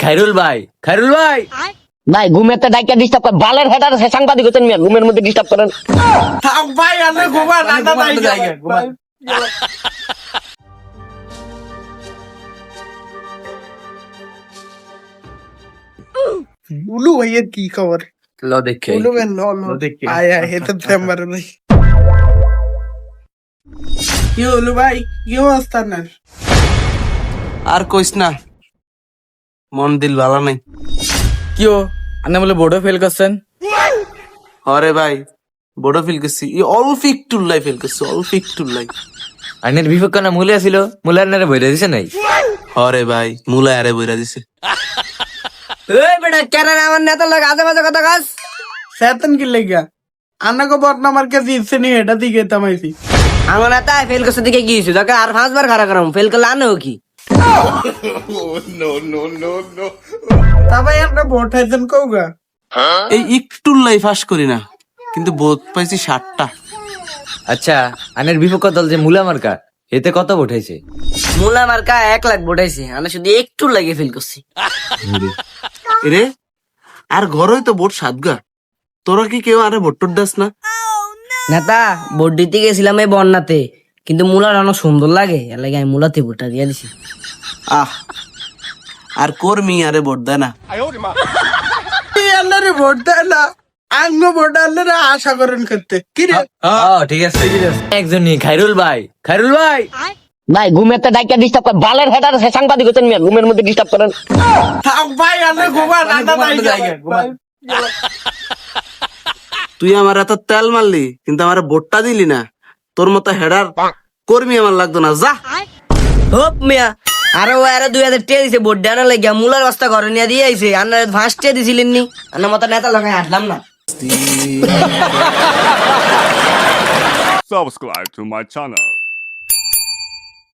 খাইরুল ভাই, খাইরুল ভাই, ভাই ঘুমেতে ডাইকা ডিস্টার্ব করে বালের হেডার সাংবাদিক হচ্ছেন মিয়া, ঘুমের মধ্যে ডিস্টার্ব করেন। থাক ভাই, আমি ঘুমান, আন্না নাই জায়গা ঘুমান। উলু ভাইয়ের কি খবর? ল দেখে উলু ভাই লো দেখি। আয় আয় হেতে চেম্বার ভাই। কি উলু ভাই, কি অবস্থা না? আর কইস না, মন দিল ভালো নাই। কিও আপনি বলে বোর্ডে ফেল করছেন? হরে ভাই, বড় ফিল করছি, অল্প একটু লাই ফেল করছি, অল্প একটু লাই। আইনের বিপক্ষ না মুলে ছিল, মুলে আন্নারে বইরে দিছে নাই? হরে ভাই, মুলা আরে বইরা দিছে। এই বেটা কেন আমার নেতা লোক আজে বাজে কথা কাজ? সেতন কি লেগা? আন্নাকে বদনাম আর কে দিচ্ছে নি, এটা দিকে তামাইছি। আমার নেতা ফেল করছে দিকে কি হয়েছে? তোকে আর 5 বার খারাপ করাম, ফেল করলে আনো কি? তা ভাই আপনি ভোট হাইছেন কৌগা? এই একটু লাই ফাঁস করি না, কিন্তু বোধ পাইছি 60টা। আচ্ছা, আইনের বিপক্ষ দল যে মুলা মার্কা, এতে কত ভোট হয়েছে? মুলা মার্কা 1 লাখ ভোটাইছে, আমি শুধু একটু লাগে ফেল করছি। রে আর ঘরই তো ভোট 7গা, তোরা কি কেউ আরে ভোট টোট দাস না? নেতা ভোট দিতে গেছিলাম এই বন্যাতে, কিন্তু মুলার অনেক সুন্দর লাগে, এর লাগে আমি মুলাতে ভোটটা দিয়ে দিছি। আহ, আর কর্মী আরে ভোট দেয় না। আল্লাহরে ভোট দেয় না, আঙ্গ ভোট আল্লাহরে আশা করেন করতে। কি রে? ঠিক আছে, একজন নেই, খাইরুল ভাই, খাইরুল ভাই, ভাই ঘুমেতে ডাইকা ডিস্টার্ব করে বালের হেডার সাংবাদিক হচ্ছেন মিয়া, ঘুমের মধ্যে ডিস্টার্ব করেন। থাক ভাই, আমি ঘুমান, আন্না নাই জায়গা ঘুমান। তুই আমার এত তেল মারলি, কিন্তু আমার ভোটটা দিলি না। তোর মতো হেডার কর্মী আমার লাগতো না, যা। হোপ মিয়া, আরো আরো 2000 টাকা দিছে ভোট দেওয়ার লাগিয়া, মুলার বস্তা ঘরে নিয়ে দিয়ে আইছে, আন্নার 5 টাকা দিছিলেন নি, আন্নার মতো নেতা লাগাই হাঁটলাম না। Subscribe to my channel.